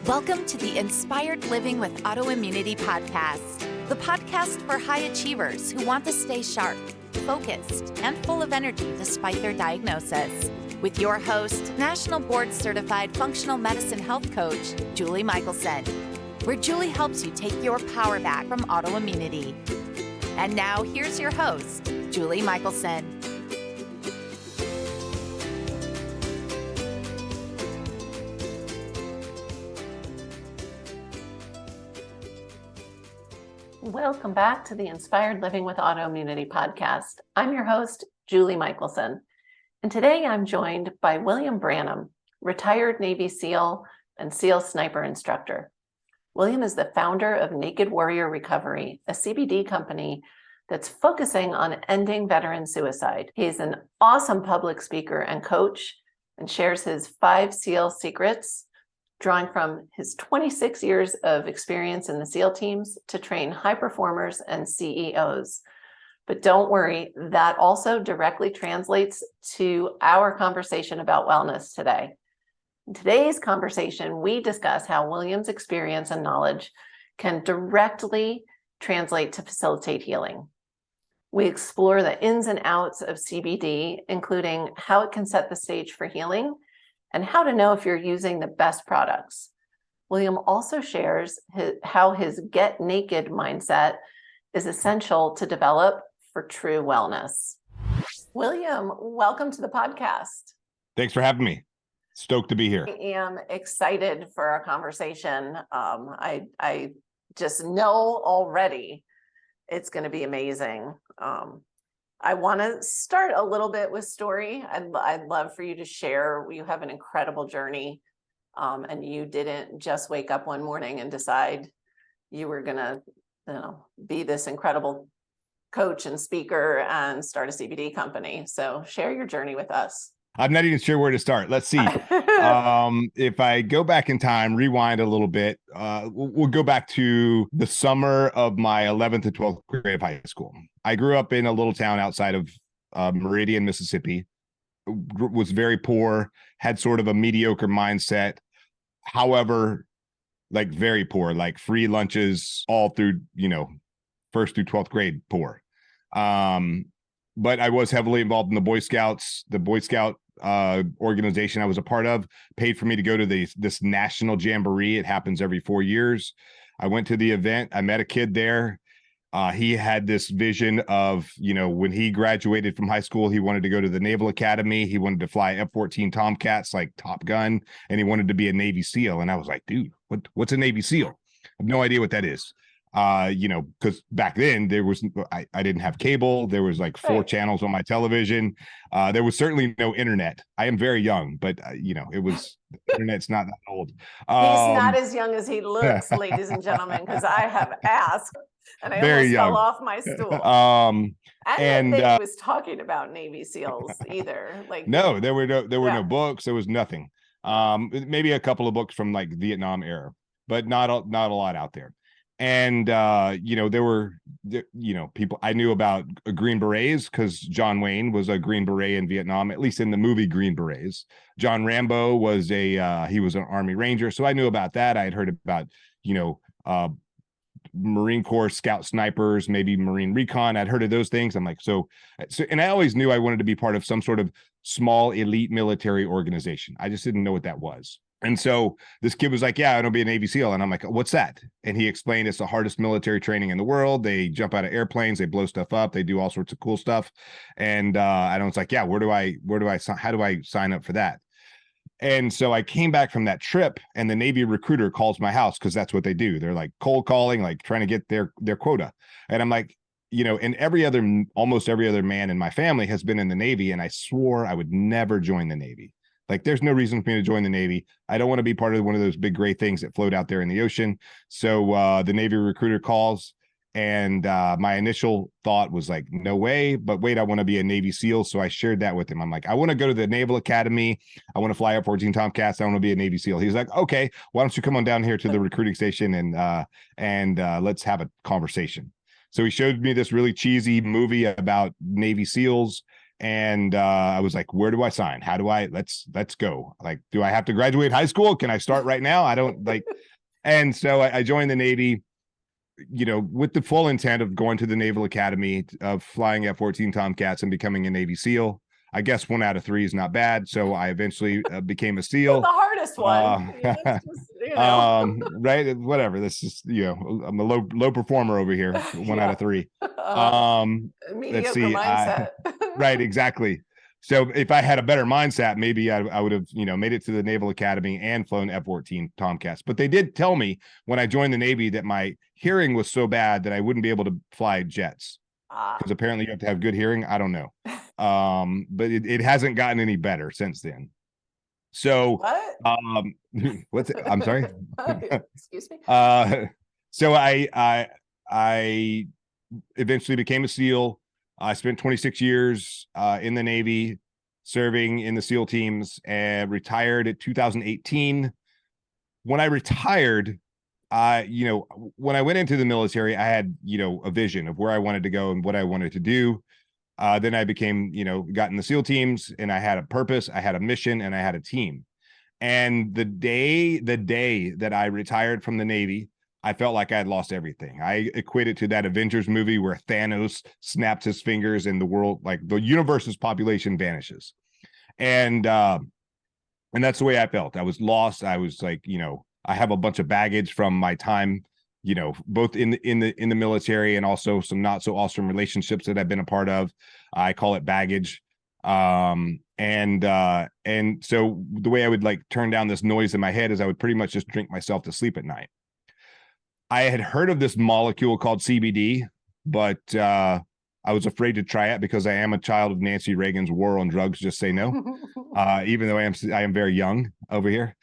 Welcome to the Inspired Living with Autoimmunity podcast, the podcast for high achievers who want to stay sharp, focused, and full of energy despite their diagnosis. With your host, National Board Certified Functional Medicine Health Coach, Julie Michelson, where Julie helps you take your power back from autoimmunity. And now here's your host, Julie Michelson. Welcome back to the Inspired Living with Autoimmunity podcast. I'm your host, Julie Michelson, and today I'm joined by William Branum, retired Navy SEAL and SEAL sniper instructor. William is the founder of Naked Warrior Recovery, a CBD company that's focusing on ending veteran suicide. He's an awesome public speaker and coach and shares his 5 SEAL secrets, drawing from his 26 years of experience in the SEAL teams to train high performers and CEOs. But don't worry, that also directly translates to our conversation about wellness today. In today's conversation, we discuss how William's experience and knowledge can directly translate to facilitate healing. We explore the ins and outs of CBD, including how it can set the stage for healing and how to know if you're using the best products. William also shares how his get naked mindset is essential to develop for true wellness. William, welcome to the podcast. Thanks for having me. Stoked to be here. I am excited for our conversation. I just know already it's going to be amazing. I want to start a little bit with story. I'd love for you to share. You have an incredible journey, and you didn't just wake up one morning and decide you were going to, be this incredible coach and speaker and start a CBD company. So share your journey with us. I'm not even sure where to start. Let's see. If I go back in time, rewind a little bit, we'll go back to the summer of my 11th to 12th grade of high school. I grew up in a little town outside of Meridian, Mississippi, was very poor, had sort of a mediocre mindset. However, like very poor, like free lunches all through, first through 12th grade, poor. But I was heavily involved in the Boy Scouts. The Boy Scout organization I was a part of paid for me to go to this national jamboree. It happens every 4 years. I went to the event. I met a kid there. He had this vision of, when he graduated from high school, he wanted to go to the Naval Academy. He wanted to fly F-14 Tomcats like Top Gun, and he wanted to be a Navy SEAL. And I was like, dude, what's a Navy SEAL? I have no idea what that is. Because back then I didn't have cable. There was like 4 channels on my television. There was certainly no internet. I am very young, but internet's not that old. He's not as young as he looks, ladies and gentlemen, because I have asked and I almost fell off my stool. I didn't think he was talking about Navy SEALs either. No, there were no books. There was nothing. Maybe a couple of books from like Vietnam era, but not a lot out there. And, there were people I knew about Green Berets because John Wayne was a Green Beret in Vietnam, at least in the movie Green Berets. John Rambo was he was an Army Ranger. So I knew about that. I had heard about, Marine Corps scout snipers, maybe Marine Recon. I'd heard of those things. I'm like, so, and I always knew I wanted to be part of some sort of small elite military organization. I just didn't know what that was. And so this kid was like, yeah, I'll be a Navy SEAL. And I'm like, what's that? And he explained it's the hardest military training in the world. They jump out of airplanes, they blow stuff up, they do all sorts of cool stuff. And I was like, yeah, how do I sign up for that? And so I came back from that trip and the Navy recruiter calls my house because that's what they do. They're like cold calling, like trying to get their quota. And I'm like, and almost every other man in my family has been in the Navy. And I swore I would never join the Navy. Like, there's no reason for me to join the Navy. I don't want to be part of one of those big gray things that float out there in the ocean. So the Navy recruiter calls, and my initial thought was like, no way. But wait, I want to be a Navy SEAL. So I shared that with him. I'm like, I want to go to the Naval Academy. I want to fly F-14 Tomcats. I want to be a Navy SEAL. He's like, okay, why don't you come on down here to the recruiting station and let's have a conversation. So he showed me this really cheesy movie about Navy SEALs. And I was like, where do I sign? How do I, let's go. Like, do I have to graduate high school? Can I start right now? I don't like, and so I joined the Navy, with the full intent of going to the Naval Academy, of flying F-14 Tomcats and becoming a Navy SEAL. I guess 1 out of 3 is not bad. So I eventually became a SEAL. The hardest one. Right. Whatever. This is, I'm a low performer over here. 1 out of 3. Let's see. Mindset. Right. Exactly. So if I had a better mindset, maybe I would have, made it to the Naval Academy and flown F-14 Tomcats. But they did tell me when I joined the Navy that my hearing was so bad that I wouldn't be able to fly jets. Because apparently you have to have good hearing. I don't know. But it hasn't gotten any better since then. So what's it? I'm sorry. Excuse me. So I eventually became a SEAL. I spent 26 years in the Navy serving in the SEAL teams, and retired at 2018. When I retired, when I went into the military, I had, a vision of where I wanted to go and what I wanted to do. Then I became, got in the SEAL teams, and I had a purpose, I had a mission, and I had a team. And the day that I retired from the Navy, I felt like I had lost everything. I equate it to that Avengers movie where Thanos snapped his fingers and the world, like the universe's population, vanishes. And that's the way I felt. I was lost. I was like, I have a bunch of baggage from my time, both in the military, and also some not so awesome relationships that I've been a part of. I call it baggage. And so the way I would like turn down this noise in my head is I would pretty much just drink myself to sleep at night. I had heard of this molecule called CBD, but I was afraid to try it because I am a child of Nancy Reagan's War on Drugs, Just Say No. Even though I am very young over here.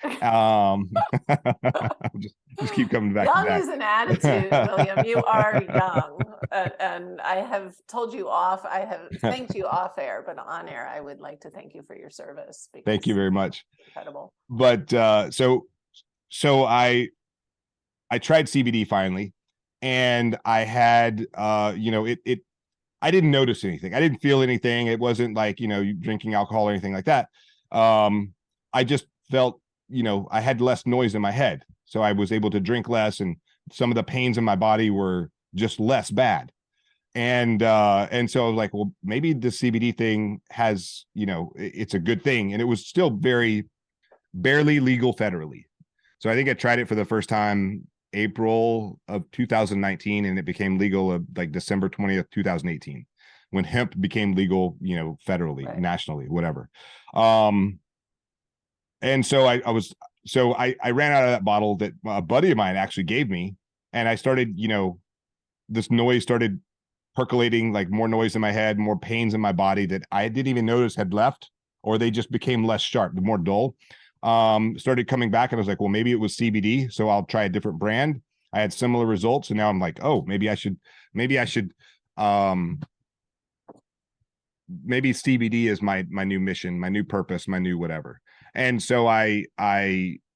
just keep coming back. Young is an attitude, William. You are young, and I have told you off. I have thanked you off air, but on air, I would like to thank you for your service. Thank you very much. Incredible. But so I tried CBD finally, and I had I didn't notice anything. I didn't feel anything. It wasn't like, drinking alcohol or anything like that. I just felt, I had less noise in my head. So I was able to drink less, and some of the pains in my body were just less bad. And so I was like, well, maybe the CBD thing has, it's a good thing. And it was still barely legal federally. So I think I tried it for the first time April of 2019, and it became legal like December 20th, 2018, when hemp became legal, federally, right, nationally, whatever. And so I ran out of that bottle that a buddy of mine actually gave me, and I started, this noise started percolating, like more noise in my head, more pains in my body that I didn't even notice had left, or they just became less sharp, more dull. Started coming back, and I was like, well, maybe it was CBD, so I'll try a different brand. I had similar results, and now I'm like, oh, maybe CBD is my new mission, my new purpose, my new whatever. And so I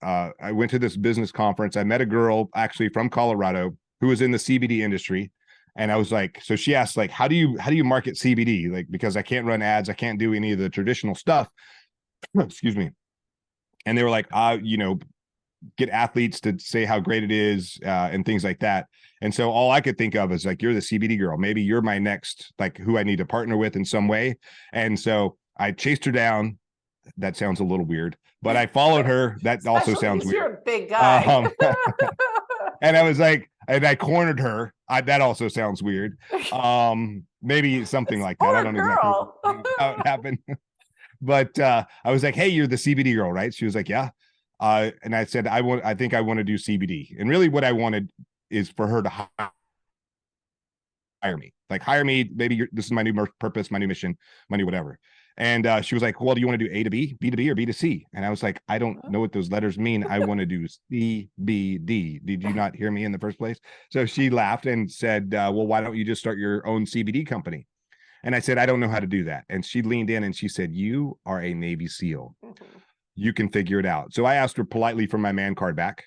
went to this business conference. I met a girl actually from Colorado who was in the CBD industry. And I was like, so she asked, like, how do you market CBD? Like, because I can't run ads, I can't do any of the traditional stuff. Excuse me. And they were like, get athletes to say how great it is, and things like that. And so all I could think of is like, you're the CBD girl. Maybe you're my next, like, who I need to partner with in some way. And so I chased her down. That sounds a little weird, but I followed her. That also sounds weird. You're a big guy. And I was like, and I cornered her. That also sounds weird. Maybe something like that. I don't know how it happened. But I was like, hey, you're the CBD girl, right? She was like, yeah. And I said, I think I want to do CBD. And really what I wanted is for her to hire me. Like, hire me. Maybe this is my new purpose, my new mission, my new whatever. And she was like, well, do you want to do A to B, B to B, or B to C? And I was like, I don't know what those letters mean. I want to do CBD. Did you not hear me in the first place? So she laughed and said, well, why don't you just start your own CBD company? And I said, I don't know how to do that. And she leaned in and she said, you are a Navy SEAL. Mm-hmm. You can figure it out. So I asked her politely for my man card back.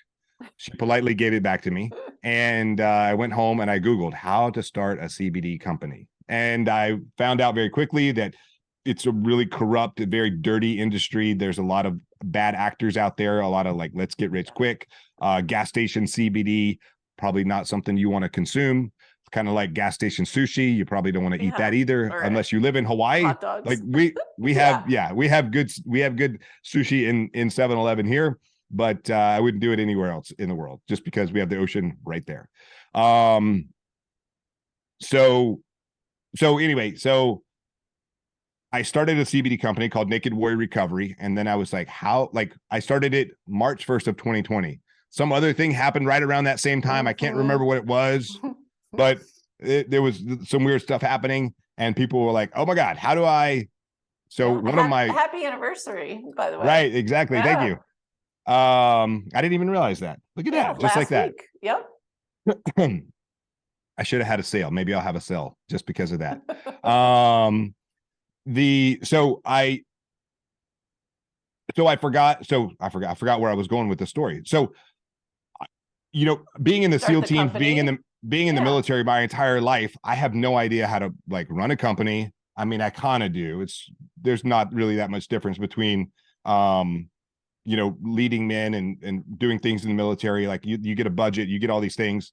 She politely gave it back to me. And I went home and I Googled how to start a CBD company. And I found out very quickly that it's a really corrupt, very dirty industry. There's a lot of bad actors out there, a lot of like, let's get rich quick. Gas station CBD, probably not something you want to consume. It's kind of like gas station sushi. You probably don't want to eat that either, unless you live in Hawaii. Hot dogs. Like we have, we have good sushi in 7-Eleven here, but I wouldn't do it anywhere else in the world just because we have the ocean right there. So anyway, I started a CBD company called Naked Warrior Recovery. And then I was like, I started it March 1st of 2020. Some other thing happened right around that same time. I can't remember what it was, but there was some weird stuff happening and people were like, oh my God, how do I? So happy anniversary, by the way. Right. Exactly. Yeah. Thank you. I didn't even realize that. Look at that. Just like that. Yep. I should have had a sale. Maybe I'll have a sale just because of that. I forgot where I was going with the story. So, being in the SEAL teams, being in the military my entire life, I have no idea how to like run a company. I mean, I kind of do. There's not really that much difference between, leading men and doing things in the military. Like you get a budget, you get all these things.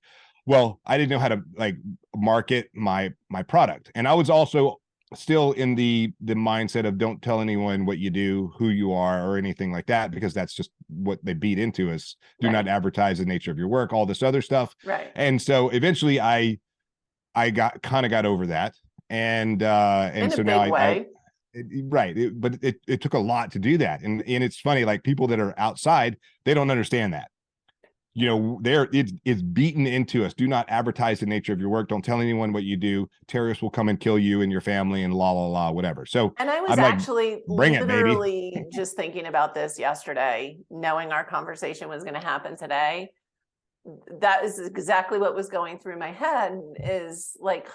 Well, I didn't know how to like market my product. And I was also still in the mindset of don't tell anyone what you do, who you are, or anything like that, because that's just what they beat into us. Do not advertise the nature of your work, all this other stuff. Right. And so eventually I got over that. And so now but it took a lot to do that. And it's funny, like people that are outside, they don't understand that. It's beaten into us. Do not advertise the nature of your work. Don't tell anyone what you do. Terrorists will come and kill you and your family and whatever. So, and I was actually literally just thinking about this yesterday, knowing our conversation was going to happen today. That is exactly what was going through my head is like,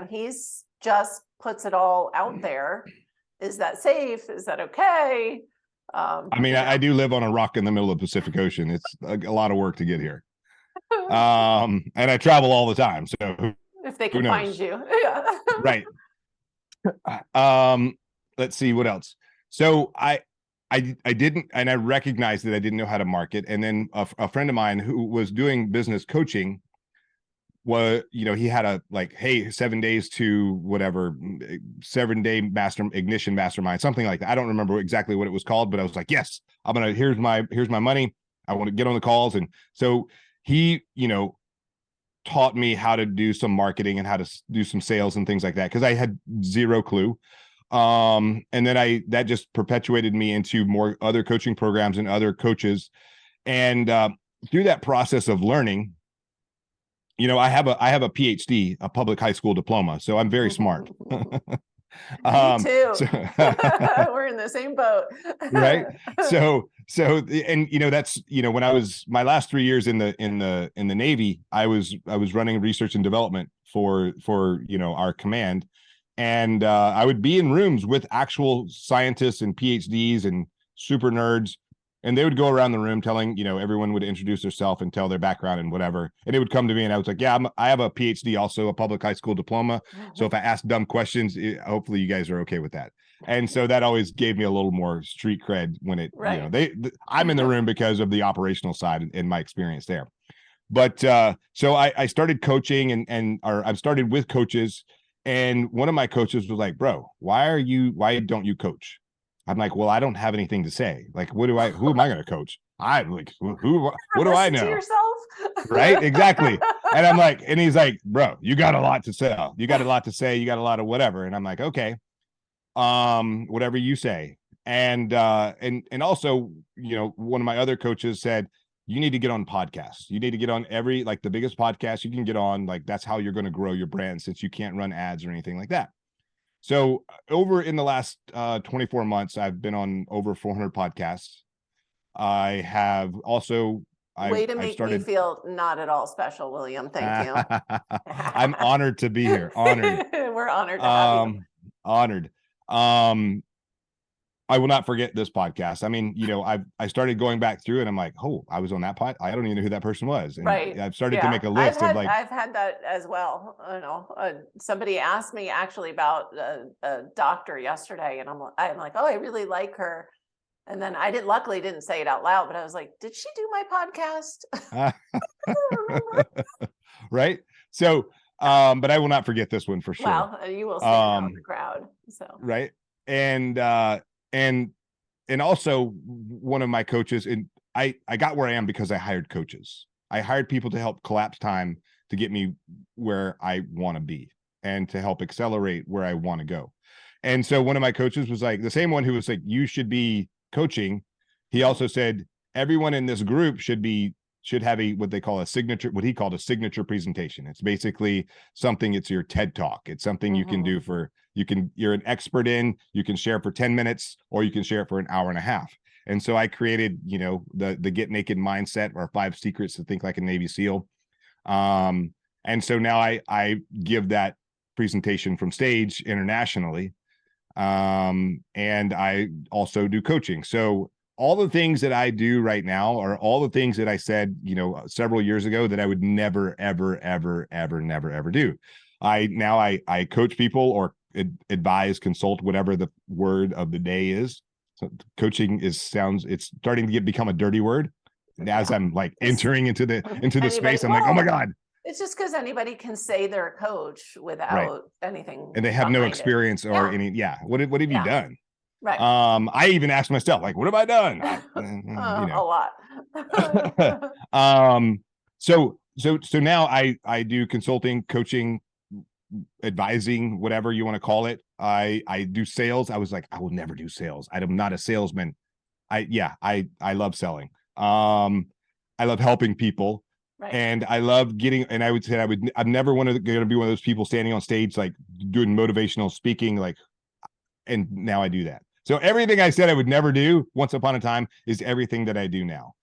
he's just puts it all out there. Is that safe? Is that okay? I do live on a rock in the middle of the Pacific Ocean. It's a lot of work to get here. And I travel all the time. So if they can find you. Right. Let's see what else. So I didn't, and I recognized that I didn't know how to market. And then a friend of mine who was doing business coaching he had a like, hey, 7 days to whatever, 7-day ignition mastermind, something like that. I don't remember exactly what it was called, but I was like, yes, here's my money. I want to get on the calls. And so he, taught me how to do some marketing and how to do some sales and things like that. Cause I had zero clue. And then that just perpetuated me into more other coaching programs and other coaches. And through that process of learning, I have a PhD, a public high school diploma, so I'm very smart. Me too. We're in the same boat. Right. So, and that's, when I was my last 3 years in the Navy, I was running research and development for our command. And I would be in rooms with actual scientists and PhDs and super nerds. And they would go around the room telling, everyone would introduce themselves and tell their background and whatever. And it would come to me and I was like, yeah, I have a PhD, also a public high school diploma. So if I ask dumb questions, hopefully you guys are okay with that. And so that always gave me a little more street cred when I'm in the room because of the operational side and my experience there. But so I started coaching or I started with coaches. And one of my coaches was like, bro, why don't you coach? I'm like, well, I don't have anything to say. Like, who am I going to coach? I'm like, what do I know? To yourself. Right. Exactly. And I'm like, and he's like, bro, you got a lot to sell. You got a lot to say. You got a lot of whatever. And I'm like, okay, whatever you say. And also, one of my other coaches said, you need to get on podcasts. You need to get on the biggest podcast you can get on. Like, that's how you're going to grow your brand, since you can't run ads or anything like that. So over in the last 24 months, I've been on over 400 podcasts. I have also... Way to make me feel not at all special, William. Thank you. I'm honored to be here. Honored. We're honored to have you. Honored. I will not forget this podcast. I mean, I started going back through and I'm like, oh, I was on that pod. I don't even know who that person was. And Right. I've started to make a list of like, I've had that as well. Somebody asked me actually about a doctor yesterday, and I'm like, oh, I really like her. And then luckily didn't say it out loud, but I was like, did she do my podcast? I don't remember. Right. So, but I will not forget this one for sure. Well, you will stand out in the crowd. So, right. And also one of my coaches, and I got where I am because I hired coaches. I hired people to help collapse time to get me where I want to be and to help accelerate where I want to go. And so one of my coaches was like, the same one who was like, you should be coaching. He also said, everyone in this group should have what he called a signature presentation. It's basically something, it's your TED talk. It's something you can do you're an expert in, you can share for 10 minutes, or you can share it for an hour and a half. And so I created, the Get Naked mindset, or 5 secrets to think like a Navy SEAL. And so now I give that presentation from stage internationally. And I also do coaching. So all the things that I do right now are all the things that I said, several years ago that I would never, ever, ever, ever, never, ever do. I coach people or advise, consult, whatever the word of the day is. So coaching it's starting to become a dirty word. And as I'm like entering into the space, I'm like, oh my God. It's just because anybody can say they're a coach without anything. And they have no experience or any, what have you done? Right. I even asked myself, like, what have I done? A lot. So now I do consulting, coaching, advising, whatever you want to call it. I do sales. I was like, I will never do sales. I'm not a salesman. I love selling. I love helping people. Right. And I love and I would say I'm never going to be one of those people standing on stage, like doing motivational speaking, and now I do that. So everything I said I would never do once upon a time is everything that I do now.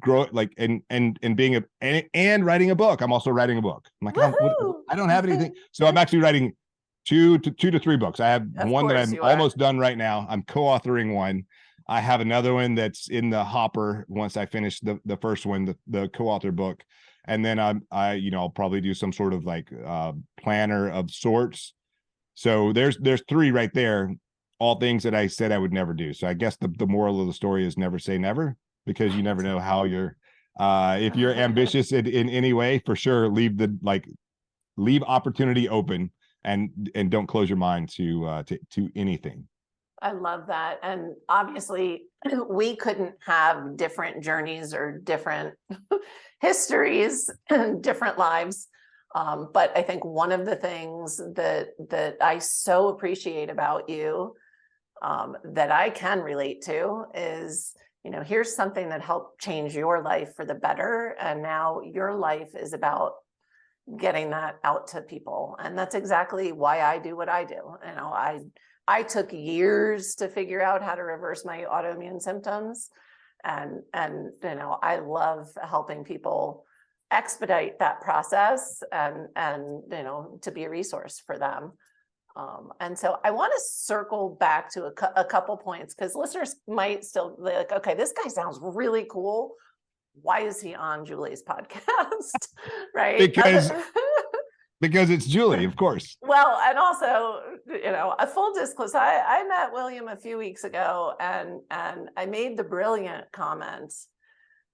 Grow and being and writing a book. I'm also writing a book. I'm like, I don't have anything. So I'm actually writing two to three books. I have one that I'm almost done right now. I'm co-authoring one. I have another one that's in the hopper once I finish the first one, the co-author book. And then I'll probably do some sort of like planner of sorts. So there's 3 right there, all things that I said I would never do. So I guess the moral of the story is never say never, because you never know how if you're ambitious in any way, for sure, leave opportunity open and don't close your mind to anything. I love that. And obviously we couldn't have different journeys or different histories and different lives. But I think one of the things that I so appreciate about you, that I can relate to is, here's something that helped change your life for the better. And now your life is about getting that out to people. And that's exactly why I do what I do. I took years to figure out how to reverse my autoimmune symptoms. And I love helping people expedite that process and to be a resource for them. And so I want to circle back to a couple points, because listeners might still be like, okay, this guy sounds really cool. Why is he on Julie's podcast? Right? Because it's Julie, of course. Well, and also, a full disclosure, I met William a few weeks ago, and I made the brilliant comment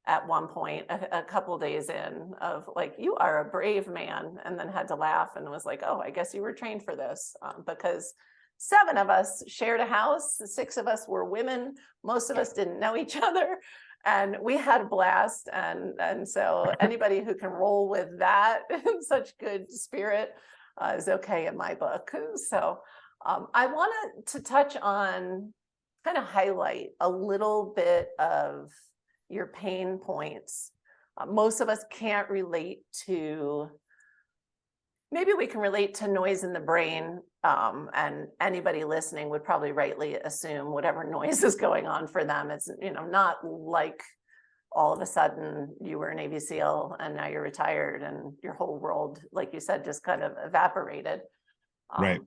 at one point, a couple days in, of like, you are a brave man, and then had to laugh and was like, oh, I guess you were trained for this, because 7 of us shared a house, 6 of us were women, most of us didn't know each other, and we had a blast. And so anybody who can roll with that in such good spirit is okay in my book. So I wanted to touch on, kind of highlight a little bit of your pain points. Most of us can't relate to, maybe we can relate to noise in the brain, and anybody listening would probably rightly assume whatever noise is going on for them. It's, not like all of a sudden you were a Navy SEAL and now you're retired and your whole world, like you said, just kind of evaporated. Right.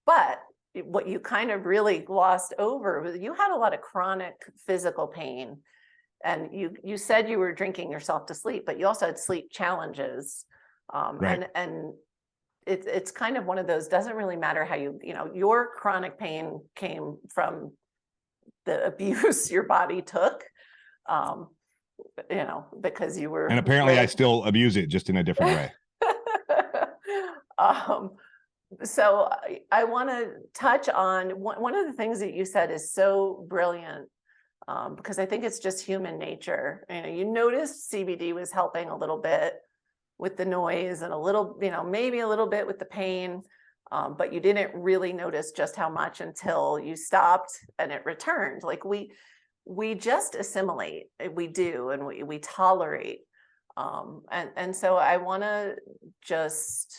But what you kind of really glossed over was you had a lot of chronic physical pain, and you said you were drinking yourself to sleep, but you also had sleep challenges. Right. And it's kind of one of those, doesn't really matter how your chronic pain came from the abuse your body took, because you were, And apparently I really still abuse it, just in a different way. So I want to touch on one of the things that you said is so brilliant, because I think it's just human nature. You noticed CBD was helping a little bit with the noise and a little, maybe a little bit with the pain, but you didn't really notice just how much until you stopped and it returned. Like we just assimilate, we do, and we tolerate. And so I want to just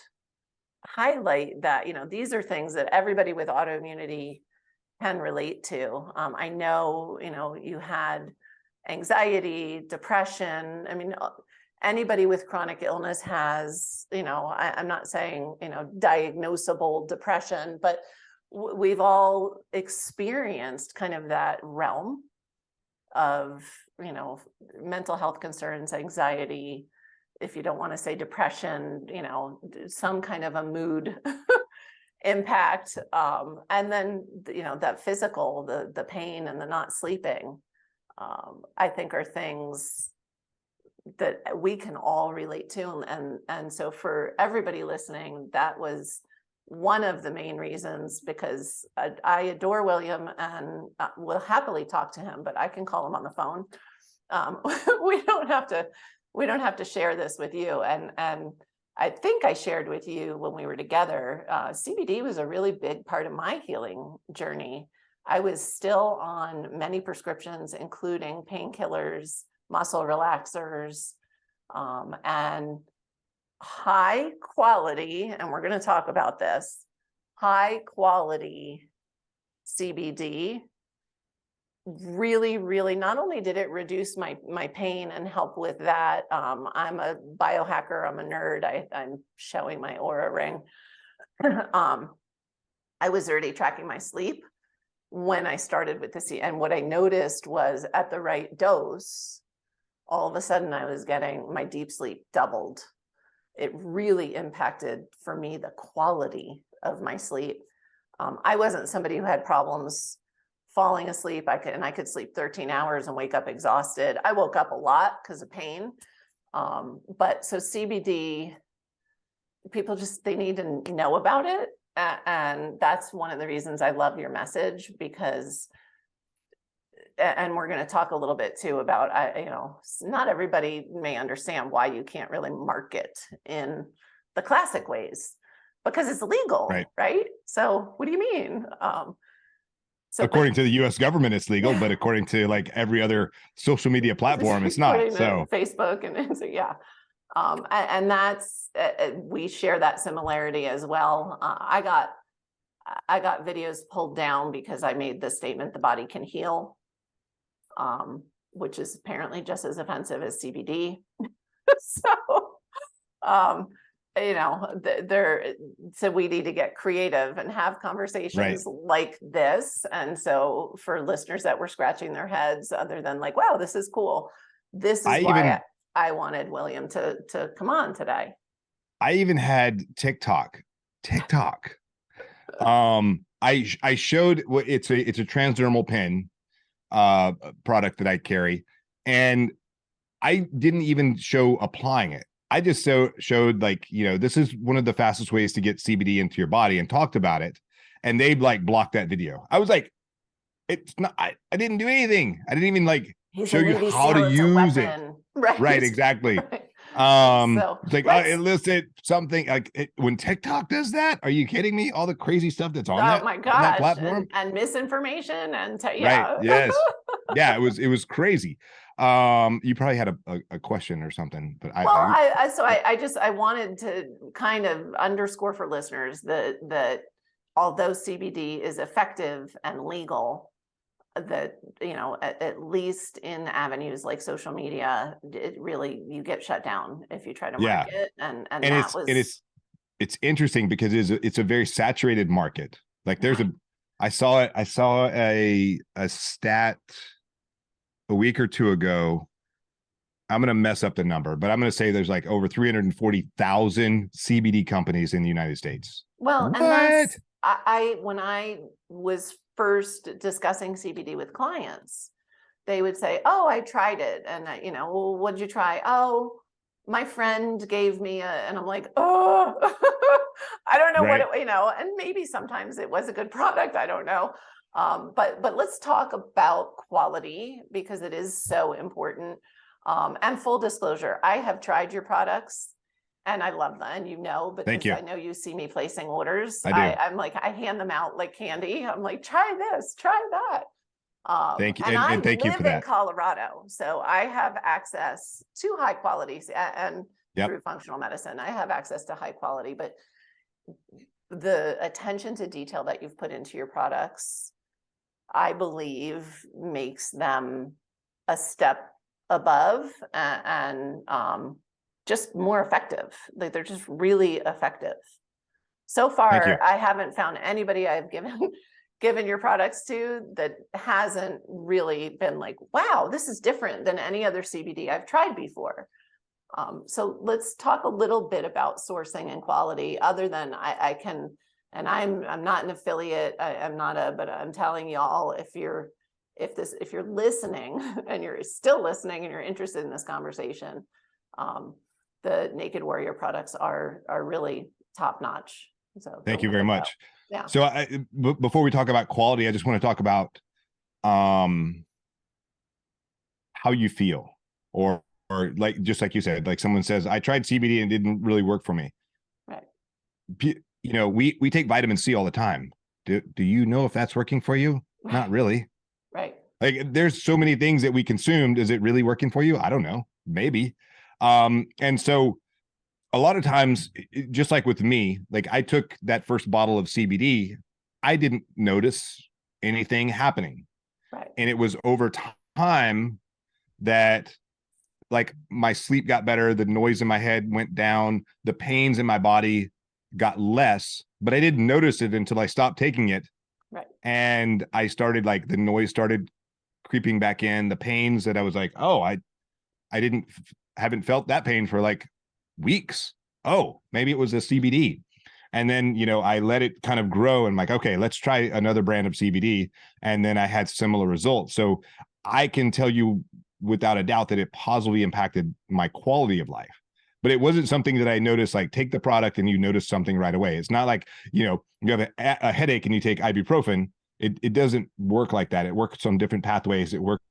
highlight that, these are things that everybody with autoimmunity can relate to. I know, you had anxiety, depression. I mean, anybody with chronic illness has, I'm not saying, diagnosable depression, but we've all experienced kind of that realm of, mental health concerns, anxiety, if you don't want to say depression, some kind of a mood impact. And then, that physical, the pain and the not sleeping, I think are things that we can all relate to. And so for everybody listening, that was one of the main reasons, because I adore William and will happily talk to him, but I can call him on the phone. We don't have to share this with you. And I think I shared with you when we were together, CBD was a really big part of my healing journey. I was still on many prescriptions, including painkillers, muscle relaxers, and high quality, and we're going to talk about this, high quality CBD really, really, not only did it reduce my pain and help with that, I'm a biohacker, I'm a nerd, I'm showing my Aura ring. I was already tracking my sleep when I started with the and what I noticed was at the right dose, all of a sudden I was getting my deep sleep doubled. It really impacted for me the quality of my sleep. I wasn't somebody who had problems falling asleep. I could sleep 13 hours and wake up exhausted. I woke up a lot because of pain. But so CBD, people they need to know about it. And that's one of the reasons I love your message, because, and we're going to talk a little bit too about, not everybody may understand why you can't really market in the classic ways, because it's legal, right? So what do you mean? So according to the US government, it's legal, but according to like every other social media platform, it's not. So Facebook and so, yeah. And that's, we share that similarity as well. I got videos pulled down because I made the statement, the body can heal, which is apparently just as offensive as CBD. So, so we need to get creative and have conversations like this. And so for listeners that were scratching their heads, other than like, wow, this is cool. This is why I wanted William to come on today. I even had TikTok. I showed what it's a transdermal pen product that I carry, and I didn't even show applying it. I just showed like, this is one of the fastest ways to get CBD into your body, and talked about it. And they like blocked that video. I was like, it's not, I didn't do anything. I didn't even like show you how to use it. Right. Exactly. It's like, illicit something like when TikTok does that. Are you kidding me? All the crazy stuff that's on that, my gosh, on that platform and misinformation and right. Yes. Yeah. It was crazy. You probably had a question or something, but I wanted to kind of underscore for listeners that although CBD is effective and legal, that, at least in avenues like social media, it really, you get shut down if you try to market. And that was, it's interesting because it's a very saturated market. Like I saw a stat a week or two ago. I'm going to mess up the number, but I'm going to say there's like over 340,000 CBD companies in the United States. Well, What? and that's, when I was first discussing CBD with clients, they would say, oh, I tried it. And well, what'd you try? Oh, my friend gave me and I'm like, oh, I don't know Right. what and maybe sometimes it was a good product. I don't know. But let's talk about quality because it is so important. And full disclosure, I have tried your products and I love them, because Thank you. I know you see me placing orders. I do. I'm like, I hand them out like candy. I'm like, try this, try that. Thank you. And I Thank you live for that. in Colorado, so I have access to high quality and through functional medicine, I have access to high quality, but the attention to detail that you've put into your products, I believe makes them a step above and just more effective. Like they're just really effective. So far, I haven't found anybody I've given your products to that hasn't really been like, wow, this is different than any other CBD I've tried before. So let's talk a little bit about sourcing and quality other than I can, and I'm not an affiliate. I'm not but I'm telling y'all, if you're listening and you're still listening and you're interested in this conversation, the Naked Warrior products are really top notch. So thank you very much. Yeah. So before we talk about quality, I just want to talk about how you feel, or like, just like you said, like someone says, I tried CBD and it didn't really work for me. Right. We take vitamin C all the time. Do you know if that's working for you? Right. Not really. Right. Like there's so many things that we consumed. Is it really working for you? I don't know. Maybe. And so a lot of times, just like with me, like I took that first bottle of CBD, I didn't notice anything happening. Right. And it was over time that like my sleep got better, the noise in my head went down, the pains in my body got less, but I didn't notice it until I stopped taking it. Right. And I started, like, the noise started creeping back in, the pains that I was like, oh, I haven't felt that pain for like weeks. Oh, maybe it was the CBD. And then, I let it kind of grow and like, okay, let's try another brand of CBD. And then I had similar results. So I can tell you without a doubt that it positively impacted my quality of life. But it wasn't something that I noticed, like take the product and you notice something right away. It's not like, you have a headache and you take ibuprofen. It doesn't work like that. It works on different pathways. It works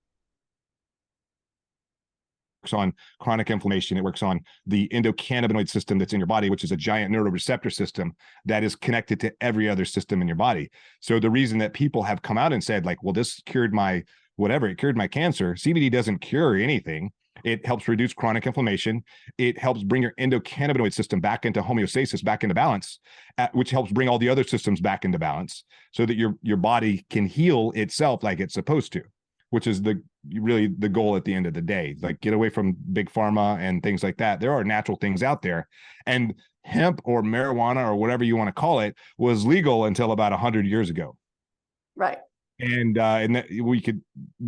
on chronic inflammation. It works on the endocannabinoid system that's in your body, which is a giant neuroreceptor system that is connected to every other system in your body. So the reason that people have come out and said like, well, this cured my whatever, it cured my cancer. CBD doesn't cure anything. It helps reduce chronic inflammation. It helps bring your endocannabinoid system back into homeostasis, back into balance, which helps bring all the other systems back into balance so that your body can heal itself like it's supposed to, which is really the goal at the end of the day. Like get away from big pharma and things like that. There are natural things out there. And hemp or marijuana or whatever you want to call it was legal until about 100 years ago. Right. And that we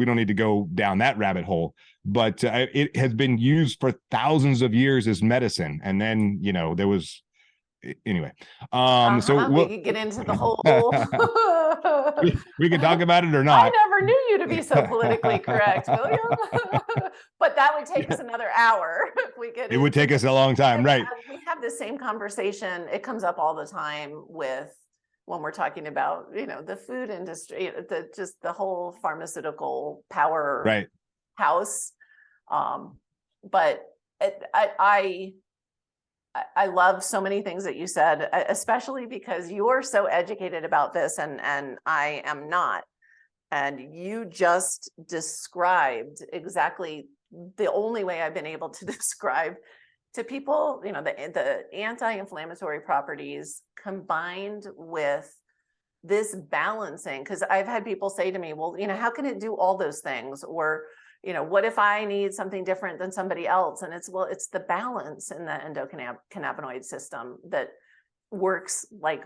don't need to go down that rabbit hole, but it has been used for thousands of years as medicine. And then, there was, anyway. So we could get into the whole. we can talk about it or not. I never knew you to be so politically correct, William. But that would take us another hour if we could. It would take us a long time, right? We have the same conversation. It comes up all the time when we're talking about, the food industry, the whole pharmaceutical power right. house. But I love so many things that you said, especially because you're so educated about this and I am not. And you just described exactly the only way I've been able to describe to people, the anti-inflammatory properties combined with this balancing. Because I've had people say to me, well, how can it do all those things? Or, what if I need something different than somebody else? And it's the balance in the endocannabinoid system that works like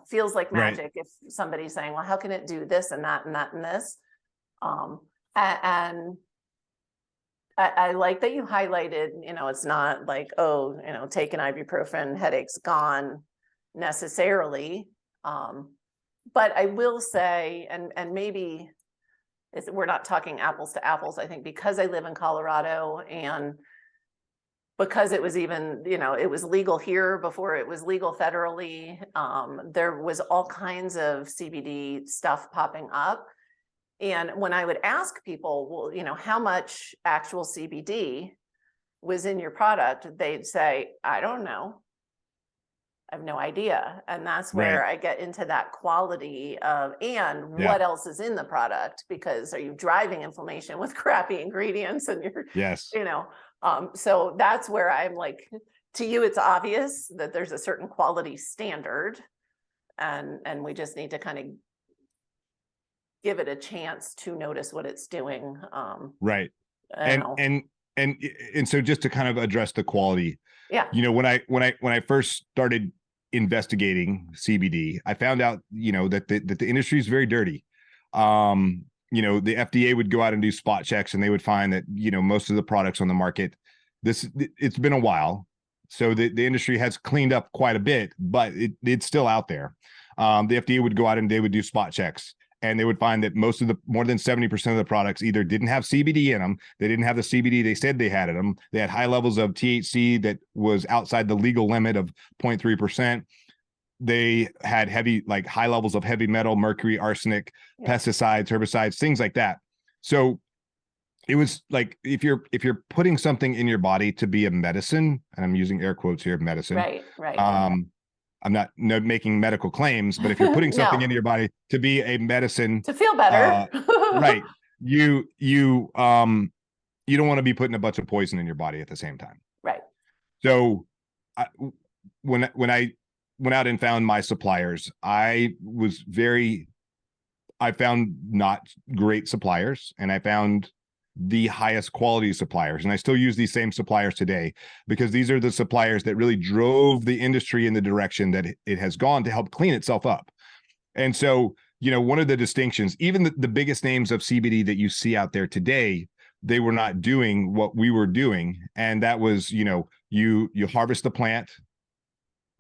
feels like Right. magic. If somebody's saying, well, how can it do this and that and that and this? And I like that you highlighted, it's not like, oh, take an ibuprofen, headache's gone necessarily. But I will say, and maybe we're not talking apples to apples, I think, because I live in Colorado and because it was even, it was legal here before it was legal federally. There was all kinds of CBD stuff popping up. And when I would ask people, well, how much actual CBD was in your product, they'd say, I don't know. I have no idea. And that's where I get into that quality of, and what else is in the product? Because are you driving inflammation with crappy ingredients and so that's where I'm like, to you, it's obvious that there's a certain quality standard and we just need to kind of give it a chance to notice what it's doing. Right. And so just to kind of address the quality, when I first started investigating CBD, I found out, that the industry is very dirty. The FDA would go out and do spot checks and they would find that, most of the products on the market, it's been a while. So the industry has cleaned up quite a bit, but it's still out there. The FDA would go out and they would do spot checks. And they would find that more than 70% of the products either didn't have CBD in them, they didn't have the CBD they said they had in them, they had high levels of THC that was outside the legal limit of 0.3%. They had high levels of heavy metal, mercury, arsenic, pesticides, herbicides, things like that. So it was like, if you're putting something in your body to be a medicine, and I'm using air quotes here, medicine. Right. I'm not making medical claims, but if you're putting something into your body to be a medicine to feel better, right, you don't want to be putting a bunch of poison in your body at the same time. Right. So when I went out and found my suppliers, I found not great suppliers, and I found the highest quality suppliers. And I still use these same suppliers today because these are the suppliers that really drove the industry in the direction that it has gone to help clean itself up. And so, one of the distinctions, even the biggest names of CBD that you see out there today, they were not doing what we were doing. And that was, you harvest the plant.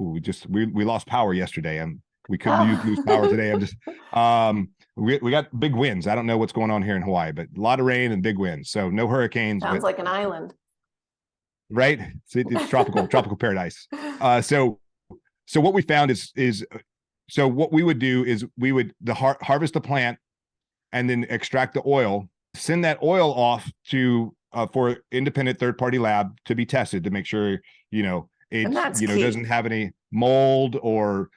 Ooh, we lost power yesterday. We couldn't lose power today. I'm just, we got big winds. I don't know what's going on here in Hawaii, but a lot of rain and big winds. So no hurricanes. Sounds like an island. Right. It's tropical paradise. So what we found is what we would do is we would harvest the plant and then extract the oil, send that oil off to, for independent third-party lab to be tested to make sure, it doesn't have any mold or,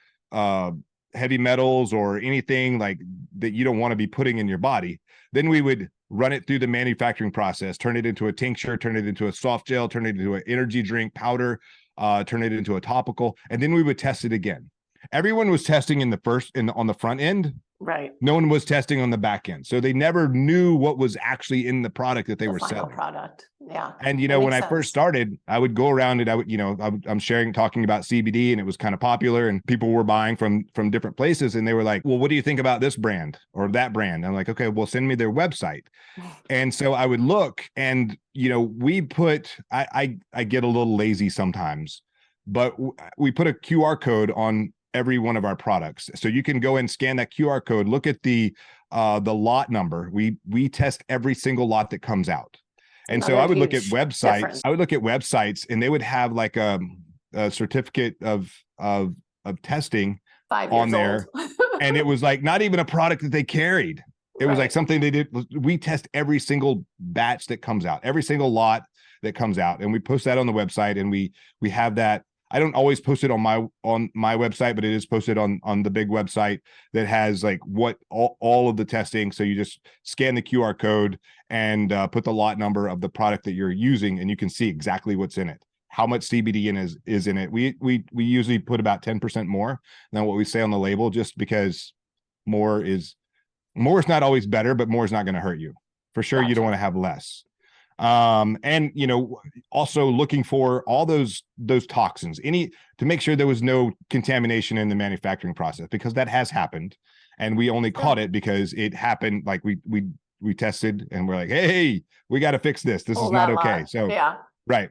heavy metals or anything like that you don't want to be putting in your body. Then we would run it through the manufacturing process, turn it into a tincture, turn it into a soft gel, turn it into an energy drink powder, turn it into a topical, and then we would test it again. Everyone was testing on the front end. Right. No one was testing on the back end. So they never knew what was actually in the product that they were selling. Product. Yeah. And, when I first started, I would go around and I'm talking about CBD, and it was kind of popular and people were buying from different places. And they were like, well, what do you think about this brand or that brand? I'm like, okay, well, send me their website. And so I would look and, I get a little lazy sometimes, but we put a QR code on every one of our products. So you can go and scan that QR code, look at the lot number. We test every single lot that comes out. And so I would look at websites. Difference. I would look at websites and they would have like a certificate of testing on there. And it was like not even a product that they carried. It was like something they did. We test every single batch that comes out, every single lot that comes out. And we post that on the website, and we have that. I don't always post it on my website, but it is posted on the big website that has like what all of the testing. So you just scan the QR code and put the lot number of the product that you're using, and you can see exactly what's in it, how much CBD is in it. We usually put about 10% more than what we say on the label, just because more is not always better, but more is not going to hurt you. For sure, gotcha. You don't want to have less. And also looking for all those toxins, to make sure there was no contamination in the manufacturing process, because that has happened, and we only caught it because it happened. Like we tested and we're like, hey, we got to fix this. This is not okay. So yeah, right.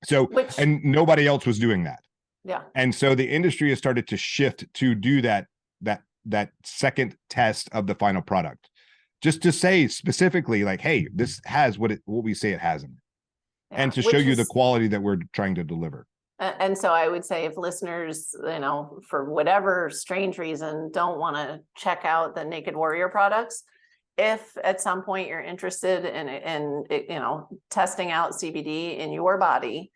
So and nobody else was doing that. Yeah. And so the industry has started to shift to do that second test of the final product, just to say specifically, like, hey, this has what we say it has in it, and to show you the quality that we're trying to deliver. And so I would say, if listeners, for whatever strange reason, don't want to check out the Naked Warrior products, if at some point you're interested in testing out CBD in your body,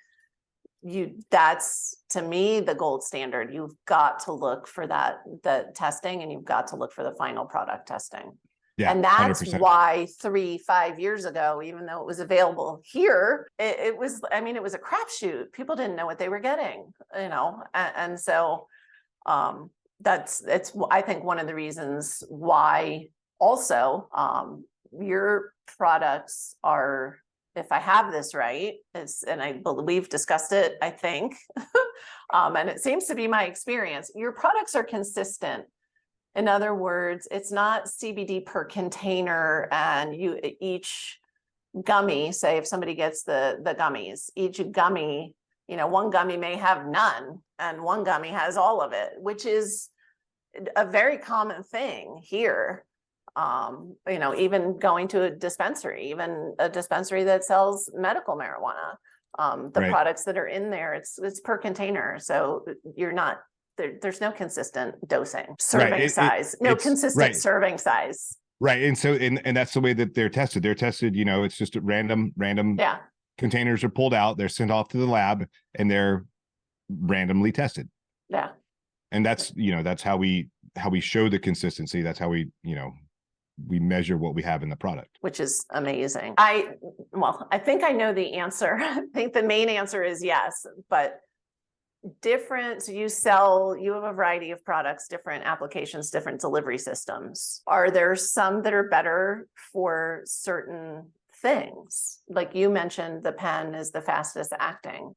that's, to me, the gold standard. You've got to look for the testing, and you've got to look for the final product testing. Yeah, and that's 100%. why 3-5 years ago, even though it was available here, it was a crapshoot. People didn't know what they were getting, and so it's I think one of the reasons why also your products are, if I have this right, and I believe we've discussed it, I think, and it seems to be my experience, your products are consistent. In other words, it's not CBD per container, and each gummy, say if somebody gets the gummies, each gummy, one gummy may have none and one gummy has all of it, which is a very common thing here. Even going to a dispensary that sells medical marijuana, the products that are in there, it's per container. So you're not, there's no consistent dosing, serving size, consistent serving size. Right. And so, and that's the way that they're tested. They're tested, it's just random containers are pulled out, they're sent off to the lab, and they're randomly tested. Yeah. And that's, that's how we show the consistency. That's how we measure what we have in the product, which is amazing. I think I know the answer. I think the main answer is yes, but so you have a variety of products, different applications, different delivery systems. Are there some that are better for certain things? Like you mentioned, the pen is the fastest acting.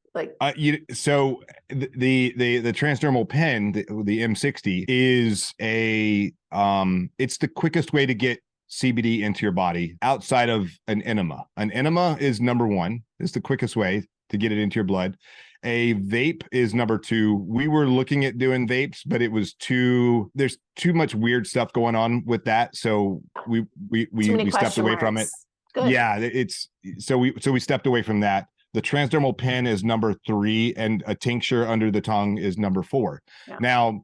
So the transdermal pen, the M60, is it's the quickest way to get CBD into your body outside of an enema. An enema is number one. It's the quickest way to get it into your blood. A vape is number two. We were looking at doing vapes, but there's too much weird stuff going on with that. So we stepped away from it. Good. Yeah, we stepped away from that. The transdermal pen is number 3, and a tincture under the tongue is number 4. Yeah. Now,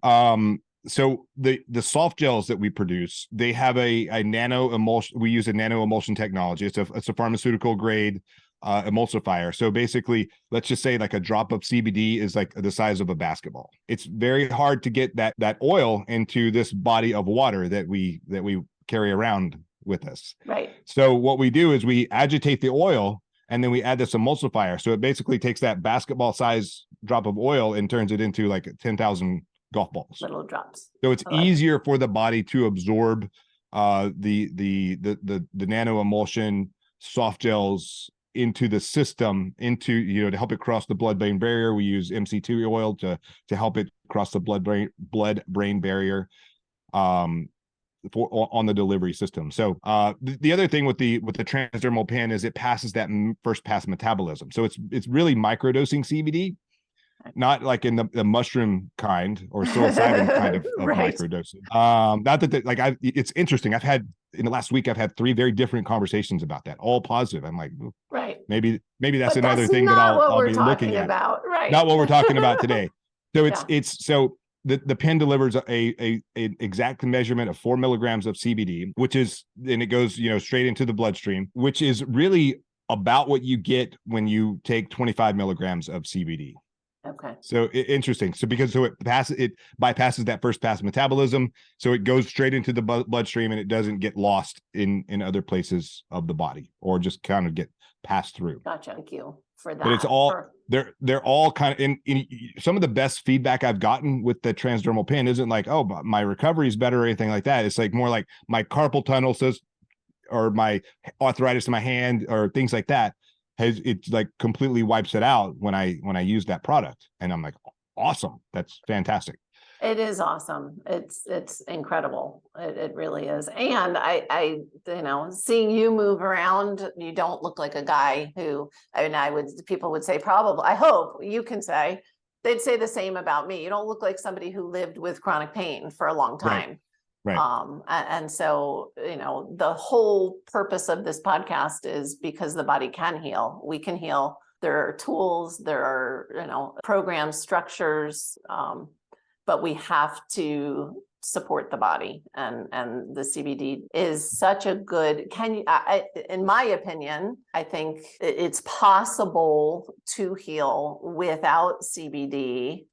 so the soft gels that we produce, they have a nano emulsion. We use a nano emulsion technology. It's a pharmaceutical grade emulsifier. So basically, let's just say like a drop of CBD is like the size of a basketball. It's very hard to get that oil into this body of water that we carry around with us. Right. So what we do is we agitate the oil, and then we add this emulsifier. So it basically takes that basketball size drop of oil and turns it into like 10,000 golf balls. Little drops. So it's easier for the body to absorb the nano emulsion soft gels into the system, to help it cross the blood-brain barrier. We use MCT oil to help it cross the blood-brain barrier on the delivery system. So the other thing with the transdermal pen is it passes that first pass metabolism. So it's really microdosing CBD, not like in the mushroom kind or psilocybin kind of microdosing. Not that it's interesting. In the last week, I've had 3 very different conversations about that, all positive. I'm like, right. Maybe that's another thing that I'll be looking at. Right. Not what we're talking about today. So the pen delivers a exact measurement of 4 milligrams of CBD, and it goes, straight into the bloodstream, which is really about what you get when you take 25 milligrams of CBD. Okay. So interesting. So it bypasses that first pass metabolism. So it goes straight into the bloodstream, and it doesn't get lost in other places of the body, or just kind of get passed through. Gotcha. Thank you for that. But it's all, they're all kind of in some of the best feedback I've gotten with the transdermal pen isn't like, oh, but my recovery is better or anything like that. It's like more like my carpal tunnel or my arthritis in my hand or things like that, it's like completely wipes it out when I use that product. And I'm like, awesome. That's fantastic. It is awesome. It's incredible. It really is. And I, seeing you move around, you don't look like a guy who, people would say probably, I hope you can say, they'd say the same about me. You don't look like somebody who lived with chronic pain for a long time. Right. And so, the whole purpose of this podcast is because the body can heal. We can heal. There are tools, there are, programs, structures, but we have to support the body, and the CBD is such a good, in my opinion, I think it's possible to heal without CBD.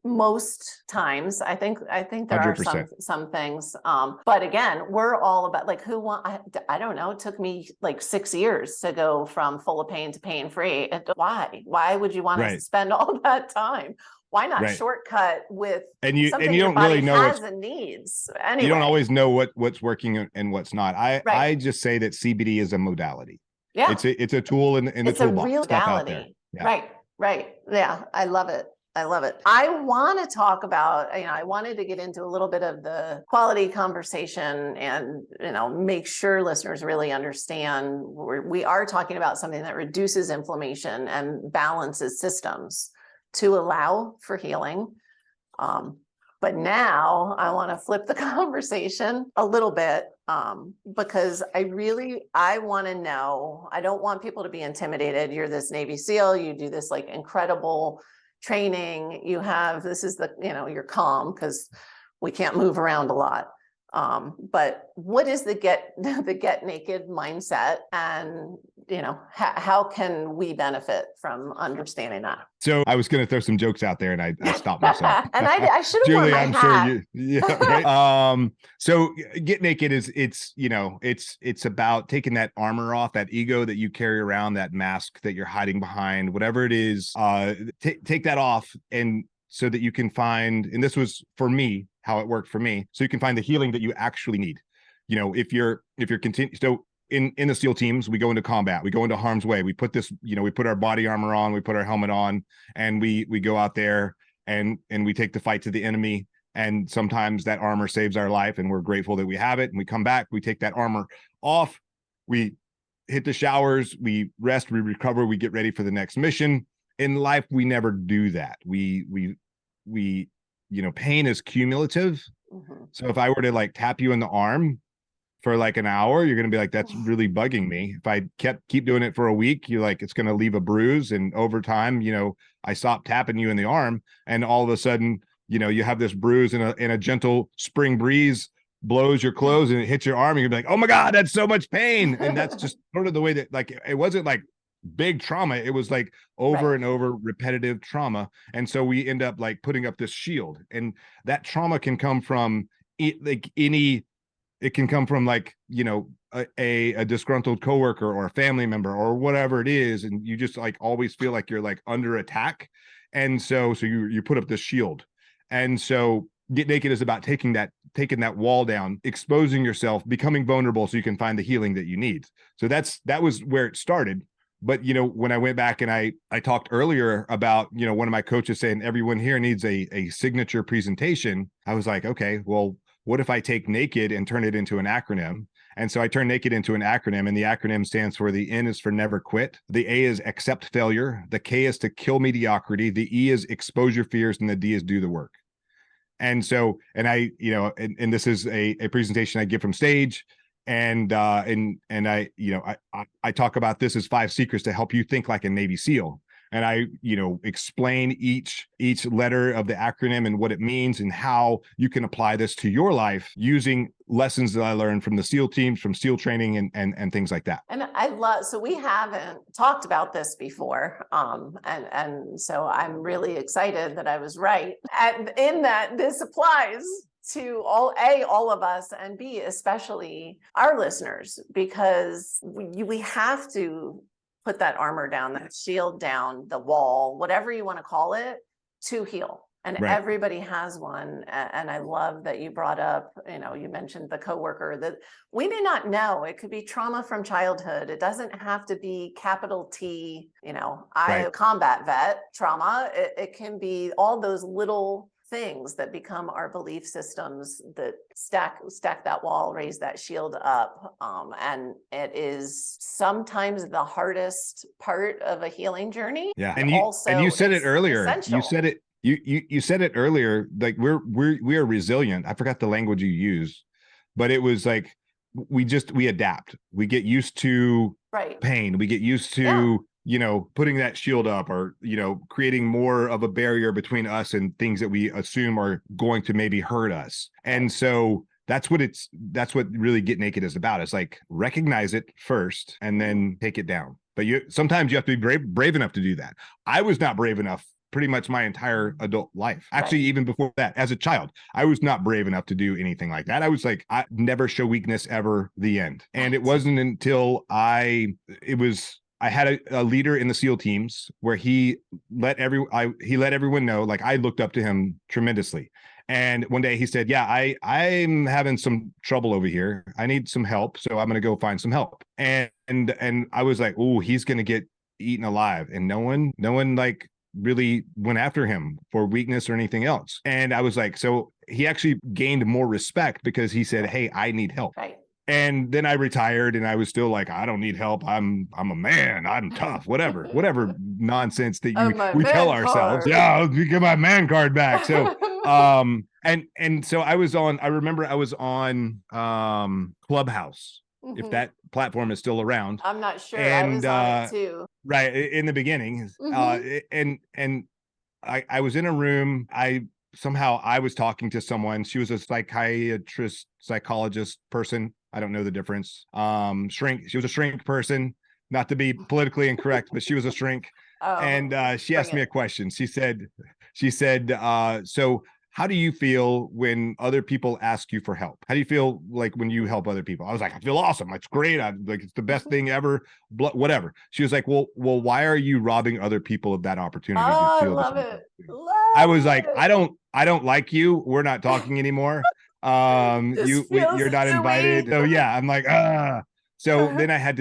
Most times, I think there 100%. are some things, but again, we're all about like I don't know, it took me like 6 years to go from full of pain to pain free. Why would you want to spend all that time? Why not shortcut with something your body has and needs? Anyway, you don't always know what's working and what's not. I just say that CBD is a modality. Yeah, it's a tool in the toolbox. It's a real modality. Yeah. Right. Yeah, I love it. I want to talk about, I wanted to get into a little bit of the quality conversation and, make sure listeners really understand we are talking about something that reduces inflammation and balances systems to allow for healing. But now I want to flip the conversation a little bit, because I want to know, I don't want people to be intimidated. You're this Navy SEAL, you do this like incredible training. This is you're calm because we can't move around a lot. But what is the get naked mindset, and how can we benefit from understanding that? So I was going to throw some jokes out there, and I stopped myself. And I should have worn my hat. Sure right. So Get Naked it's about taking that armor off, that ego that you carry around, that mask that you're hiding behind, whatever it is. Take that off, and so that you can find, and this was for me, how it worked for me, so you can find the healing that you actually need. If you're so in the SEAL teams, we go into combat, we go into harm's way, we put this, we put our body armor on, we put our helmet on, and we go out there and we take the fight to the enemy. And sometimes that armor saves our life, and we're grateful that we have it. And we come back, we take that armor off, we hit the showers, we rest, we recover, we get ready for the next mission. In life, we never do that. We pain is cumulative. Mm-hmm. So if I were to like tap you in the arm for like an hour, you're going to be like, that's really bugging me. If I keep doing it for a week, you're like, it's going to leave a bruise. And over time, I stop tapping you in the arm, and all of a sudden, you have this bruise, and a gentle spring breeze blows your clothes and it hits your arm, and you're like, oh my God, that's so much pain. And that's just sort of the way that, like, it wasn't like big trauma, it was like over and over repetitive trauma. And so we end up like putting up this shield, and that trauma can come from it can come from like, a disgruntled coworker or a family member or whatever it is. And you just like always feel like you're like under attack. And so you put up this shield. And so Get Naked is about taking that wall down, exposing yourself, becoming vulnerable so you can find the healing that you need. So that was where it started. But, when I went back and I talked earlier about, one of my coaches saying everyone here needs a signature presentation, I was like, okay, well, what if I take Naked and turn it into an acronym? And so I turned Naked into an acronym, and the acronym stands for: the N is for never quit, the A is accept failure, the K is to kill mediocrity, the E is expose your fears, and the D is do the work. And so, and I, and this is a presentation I give from stage. And I talk about this as 5 secrets to help you think like a Navy SEAL. And I, explain each letter of the acronym and what it means, and how you can apply this to your life using lessons that I learned from the SEAL teams, from SEAL training, and things like that. And so we haven't talked about this before. And so I'm really excited that I was right. And in that this applies to all of us, and B, especially our listeners, because we have to put that armor down, that shield down, the wall, whatever you want to call it, to heal. And Right. everybody has one. And I love that you brought up, you mentioned the coworker that we may not know. It could be trauma from childhood. It doesn't have to be capital T, Right. combat vet trauma. It can be all those little things that become our belief systems that stack that wall, raise that shield up. And it is sometimes the hardest part of a healing journey. Yeah. And you said it earlier. Essential. You said it. You said it earlier. Like we are resilient. I forgot the language you used, but it was like we adapt. We get used to pain. We get used to putting that shield up, or creating more of a barrier between us and things that we assume are going to maybe hurt us. And so that's what really Get Naked is about. It's like, recognize it first and then take it down. But sometimes you have to be brave enough to do that. I was not brave enough pretty much my entire adult life. Actually, even before that, as a child, I was not brave enough to do anything like that. I was like, I never show weakness, ever, the end. And it wasn't until I had a leader in the SEAL teams where he let everyone know, like, I looked up to him tremendously. And one day he said, yeah, I'm having some trouble over here. I need some help. So I'm going to go find some help. And I was like, oh, he's going to get eaten alive. And no one like really went after him for weakness or anything else. And I was like, so he actually gained more respect because he said, hey, I need help. Right. And then I retired and I was still like, I don't need help. I'm a man. I'm tough, whatever nonsense that we tell ourselves. Yeah, I'll get my man card back. So, and so I remember I was on Clubhouse, if that platform is still around. I'm not sure. And, I was on it too. Right. In the beginning. And I was in a room. I was talking to someone. She was a psychologist person. I don't know the difference. She was a shrink person, not to be politically incorrect, but she was a shrink. And she asked me a question. She said, so how do you feel when other people ask you for help? How do you feel like when you help other people? I was like, I feel awesome. It's great. It's the best thing ever. Whatever. She was like, well, why are you robbing other people of that opportunity? Oh, I love it. I was like, I don't like you. We're not talking anymore. You're not invited. So yeah, I'm like, so then I had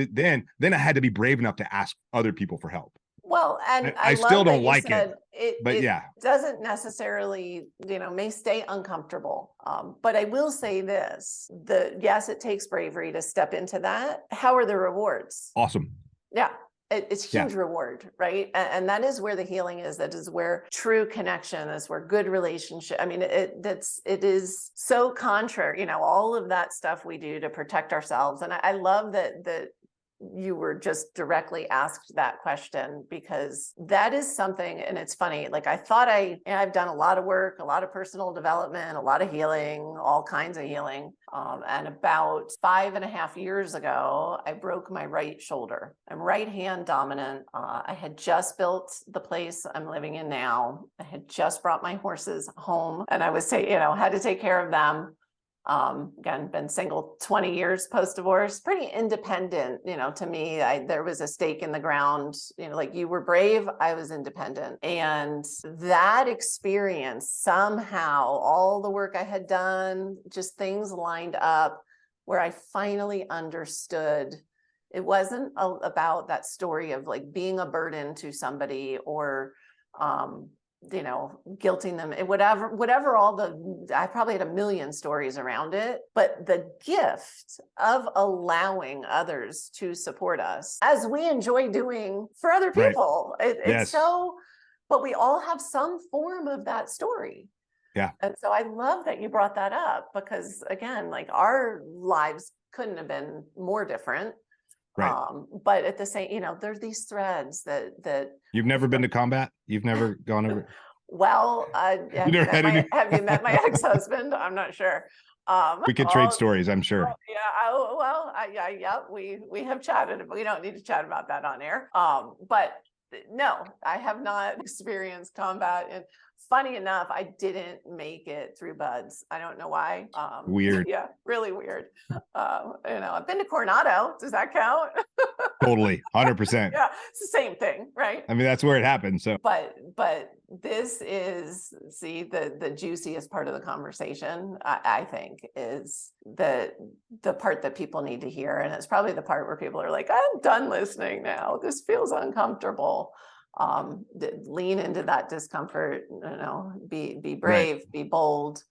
to be brave enough to ask other people for help. Well, and I still don't like it. But it yeah, doesn't necessarily, may stay uncomfortable. But I will say this, yes, it takes bravery to step into that. How are the rewards? Awesome. Yeah. It's huge reward, right? And that is where the healing is. That is where true connection is, where good relationship. I mean, it is so contrary, all of that stuff we do to protect ourselves. And I love that you were just directly asked that question, because that is something. And it's funny, like, I thought I've done a lot of work, a lot of personal development, a lot of healing, all kinds of healing. And about 5.5 years ago, I broke my right shoulder. I'm right hand dominant. I had just built the place I'm living in now. I had just brought my horses home, and I was had to take care of them. Again, been single 20 years post-divorce, pretty independent, to me. There was a stake in the ground, like you were brave, I was independent. And that experience, somehow, all the work I had done, just things lined up where I finally understood it wasn't about that story of like being a burden to somebody or, guilting them, whatever I probably had a million stories around it, but the gift of allowing others to support us as we enjoy doing for other people. It's so, but we all have some form of that story. Yeah. And so I love that you brought that up, because again, like, our lives couldn't have been more different. Right. But at the same, there's these threads that you've never been to combat. You've never gone over. Well, have you met my ex-husband? I'm not sure. We could trade stories, I'm sure. We have chatted. We don't need to chat about that on air. But no, I have not experienced combat. And funny enough, I didn't make it through BUD/S. I don't know why. Weird. Yeah, really weird. I've been to Coronado. Does that count? Totally. 100%. Yeah, it's the same thing, right? I mean, that's where it happened. So, but This is, the juiciest part of the conversation, I think, is the part that people need to hear. And it's probably the part where people are like, I'm done listening now. This feels uncomfortable. Lean into that discomfort, be brave, right. Be bold.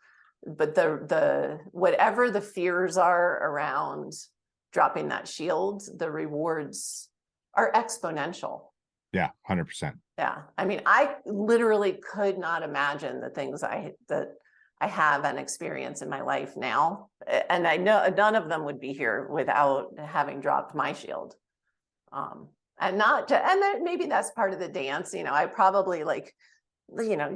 But the whatever the fears are around dropping that shield, the rewards are exponential. Yeah, 100%. Yeah. I mean, I literally could not imagine the things that I have and experience in my life now. And I know none of them would be here without having dropped my shield. And then maybe that's part of the dance. I probably you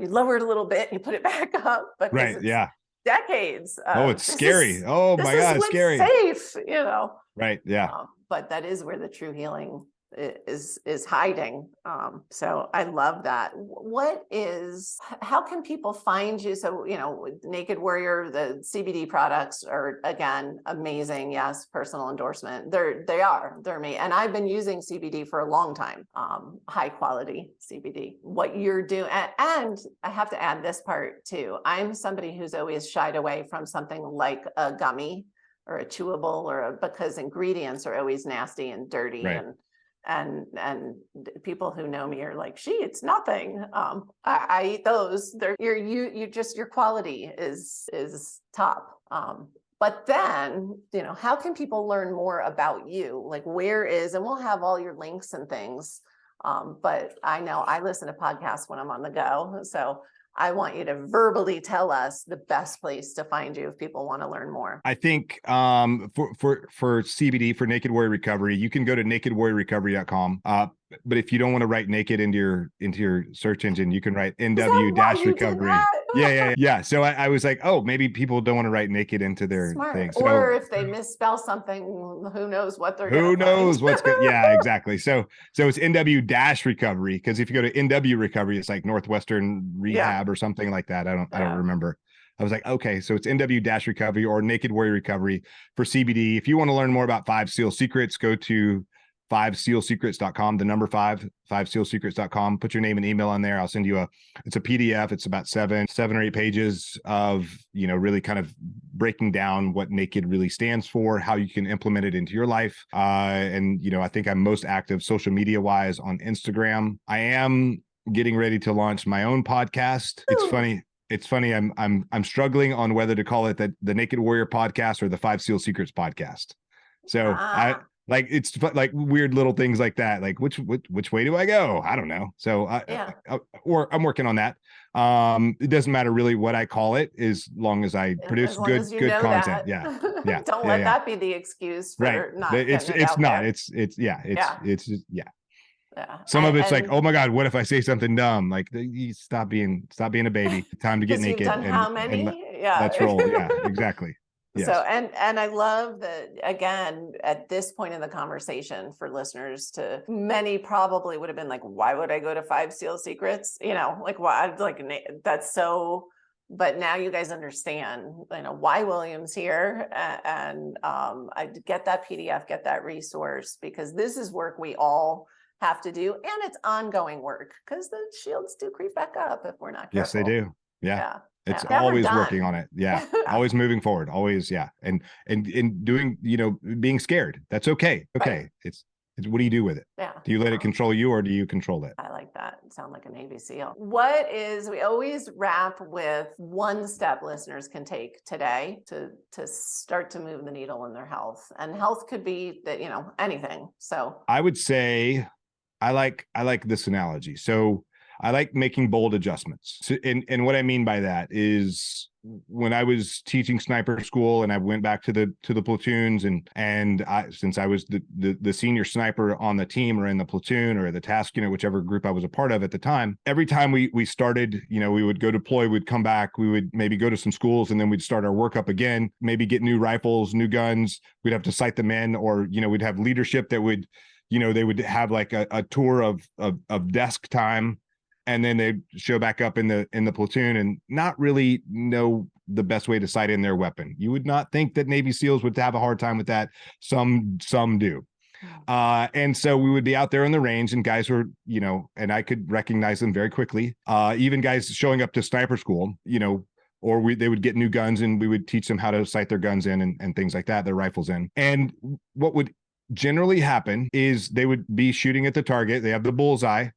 lower it a little bit and you put it back up. But right. Yeah. Decades. It's scary. Oh my God, it's scary. Safe, Right. Yeah. But that is where the true healing is hiding. So I love that. How can people find you? So, Naked Warrior, the CBD products are, again, amazing. Yes. Personal endorsement. They're me. And I've been using CBD for a long time. High quality CBD, what you're doing. And I have to add this part too. I'm somebody who's always shied away from something like a gummy or a chewable because ingredients are always nasty and dirty. Right. And people who know me are like, it's nothing. I eat those. Your quality is top. But then, how can people learn more about you? Like, and we'll have all your links and things. But I know I listen to podcasts when I'm on the go. So I want you to verbally tell us the best place to find you if people want to learn more. I think for CBD, for Naked Warrior Recovery, you can go to nakedwarriorrecovery.com. But if you don't want to write naked into your search engine, you can write NW-recovery. Yeah. So I was like, oh, maybe people don't want to write naked into their thing. So, or if they misspell something, who knows what they're going to find. Who knows what's good? Yeah, exactly. So it's NW-recovery, because if you go to NW Recovery, it's like Northwestern Rehab or something like that. I don't remember. I was like, okay, so it's NW-recovery or Naked Warrior Recovery for CBD. If you want to learn more about 5 SEAL Secrets, go to 5sealsecrets.com, the number 5sealsecrets.com. Put your name and email on there. I'll send you it's a PDF. It's about seven or 8 pages of, really kind of breaking down what Naked really stands for, how you can implement it into your life. And I think I'm most active social media wise on Instagram. I am getting ready to launch my own podcast. It's funny. I'm struggling on whether to call it the Naked Warrior podcast or the 5 SEAL Secrets podcast. So it's like weird little things like that. Like which way do I go? I don't know. So or I'm working on that. It doesn't matter really what I call it, as long as I produce good content. Yeah. Don't let that be the excuse for not. It's not. There. Some of it's like, oh my God, what if I say something dumb? Like, you stop being a baby. Time to get naked. You've done how many? Let's roll. Yeah, exactly. Yes. So, and I love that, again, at this point in the conversation, for listeners, many probably would have been like, why would I go to 5 SEAL Secrets? Why? That's so, but now you guys understand, why William's here. And I get that PDF, get that resource, because this is work we all have to do. And it's ongoing work, because the shields do creep back up if we're not careful. Yes, they do. Yeah. It's always working on it. Yeah. Always moving forward. Always. Yeah. And doing, being scared. That's okay. Okay. Right. It's what do you do with it? Yeah. Do you let it control you, or do you control it? I like that. It sounds like a Navy SEAL. We always wrap with one step listeners can take today to start to move the needle in their health. And health could be that, anything. So I would say I like this analogy. So I like making bold adjustments. So, and what I mean by that is, when I was teaching sniper school and I went back to the platoons, and since I was the senior sniper on the team or in the platoon or the task unit, whichever group I was a part of at the time, every time we started, we would go deploy, we'd come back, we would maybe go to some schools, and then we'd start our work up again, maybe get new rifles, new guns. We'd have to sight them in, or, we'd have leadership that would, they would have like a tour of desk time. And then they'd show back up in the platoon and not really know the best way to sight in their weapon. You would not think that Navy SEALs would have a hard time with that. Some do. And so we would be out there on the range, and guys were, and I could recognize them very quickly. Even guys showing up to sniper school, or they would get new guns and we would teach them how to sight their guns in and things like that, their rifles in. And what would generally happen is they would be shooting at the target. They have the bullseye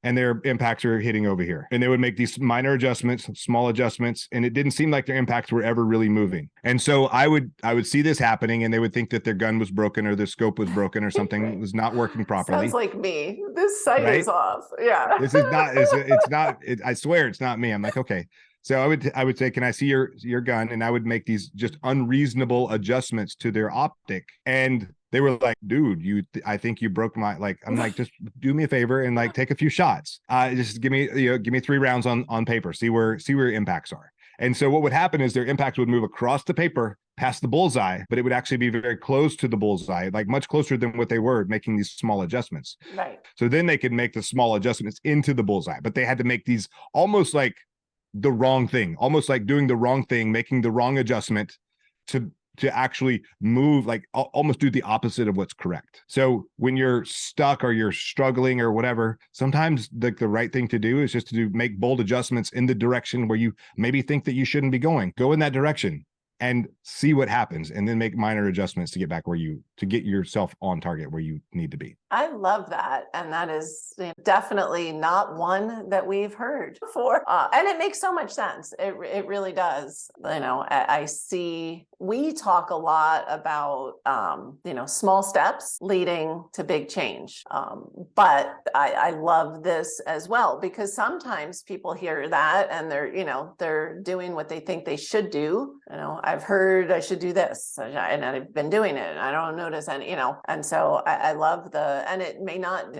and their impacts are hitting over here. And they would make these minor adjustments, small adjustments, and it didn't seem like their impacts were ever really moving. And so I would see this happening, and they would think that their gun was broken or their scope was broken or something was not working properly. Sounds like me. This sight is off. Yeah. This is not. It's not. I swear it's not me. I'm like, okay. So I would say, can I see your gun? And I would make these just unreasonable adjustments to their optic. And they were like, dude, I think you broke my, I'm like, just do me a favor and take a few shots. Just give me 3 rounds on paper. See where impacts are. And so what would happen is their impacts would move across the paper past the bullseye, but it would actually be very close to the bullseye, much closer than what they were making these small adjustments. Right. So then they could make the small adjustments into the bullseye, but they had to make these almost like the wrong thing, almost like doing the wrong thing, making the wrong adjustment to actually move, almost do the opposite of what's correct. So when you're stuck or you're struggling or whatever, sometimes the right thing to do is just to make bold adjustments in the direction where you maybe think that you shouldn't be going. Go in that direction and see what happens, and then make minor adjustments to get back to get yourself on target where you need to be. I love that. And that is definitely not one that we've heard before. And it makes so much sense. It really does. I see, we talk a lot about, small steps leading to big change. But I love this as well, because sometimes people hear that and they're doing what they think they should do. I've heard I should do this and I've been doing it and I don't notice any, and so I love and it may not,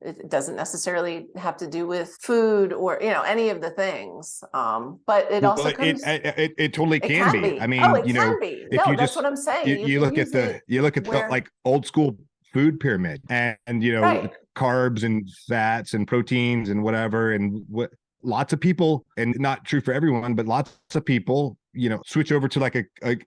it doesn't necessarily have to do with food or, any of the things. But it also comes. It totally can be. I mean, it can be. if no, you that's just, what I'm saying. you look at the old school food pyramid and right. Carbs and fats and proteins and whatever, and what lots of people, and not true for everyone, but lots of people, switch over to a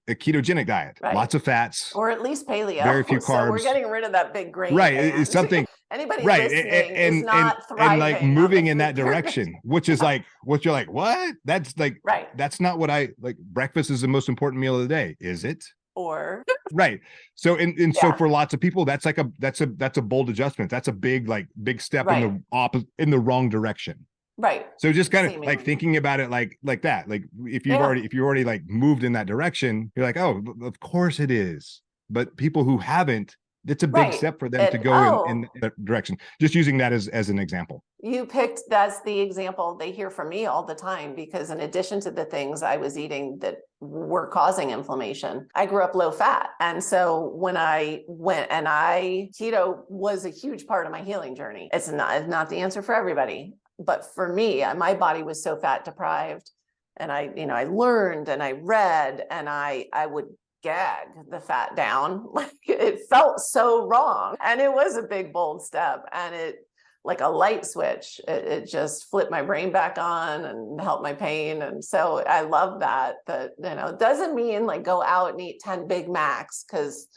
ketogenic diet, right. Lots of fats, or at least paleo, very few carbs. So we're getting rid of that big grain. Right. It's something. Anybody right. listening is not thriving and moving in that direction, which is what you're like, what? That's right. That's not what I like. Breakfast is the most important meal of the day. Is it? Or right. So so for lots of people, that's a bold adjustment. That's a big step right. in the wrong direction. Right. So just kind of thinking about it like that. If you've already moved in that direction, you're like, oh, of course it is. But people who haven't, it's a big step for them to go in that direction. Just using that as an example. That's the example they hear from me all the time, because in addition to the things I was eating that were causing inflammation, I grew up low fat. And so when I went keto was a huge part of my healing journey. It's not the answer for everybody. But for me, my body was so fat deprived, and I learned and I read, and I would gag the fat down. It felt so wrong, and it was a big, bold step, and it, like a light switch, it just flipped my brain back on and helped my pain. And so I love that it doesn't mean go out and eat 10 Big Macs, because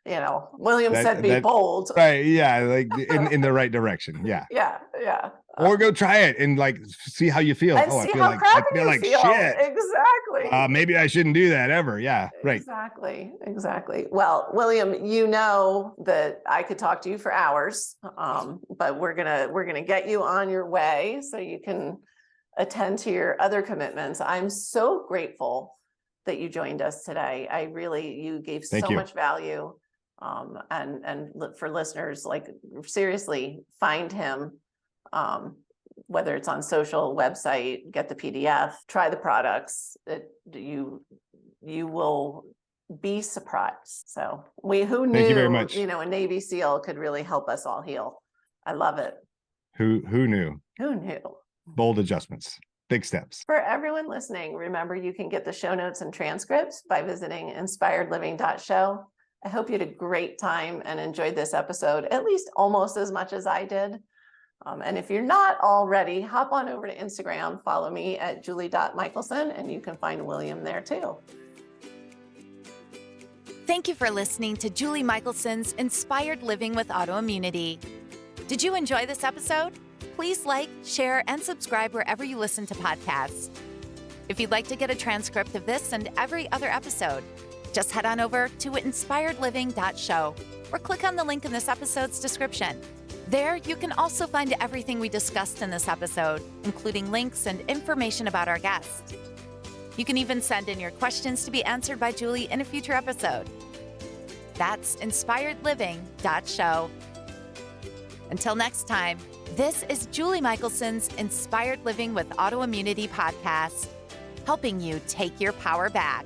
William said be bold. Right. Yeah. In the right direction. Yeah. Yeah. Yeah. Or go try it and see how you feel. And I feel like feel. Shit. Exactly. Maybe I shouldn't do that ever. Yeah. Right. Exactly. Well, William, that I could talk to you for hours, but we're gonna get you on your way so you can attend to your other commitments. I'm so grateful that you joined us today. You gave so much value. And for listeners, seriously, find him. Whether it's on social, website, get the PDF, try the products. You will be surprised. So who knew? Thank you very much. A Navy SEAL could really help us all heal. I love it. Who knew? Who knew? Bold adjustments, big steps. For everyone listening, remember you can get the show notes and transcripts by visiting inspiredliving.show. I hope you had a great time and enjoyed this episode, at least almost as much as I did. And if you're not already, hop on over to Instagram, follow me at julie.michelson, and you can find William there too. Thank you for listening to Julie Michelson's Inspired Living with Autoimmunity. Did you enjoy this episode? Please like, share, and subscribe wherever you listen to podcasts. If you'd like to get a transcript of this and every other episode, just head on over to inspiredliving.show or click on the link in this episode's description. There, you can also find everything we discussed in this episode, including links and information about our guest. You can even send in your questions to be answered by Julie in a future episode. That's inspiredliving.show. Until next time, this is Julie Michelson's Inspired Living with Autoimmunity podcast, helping you take your power back.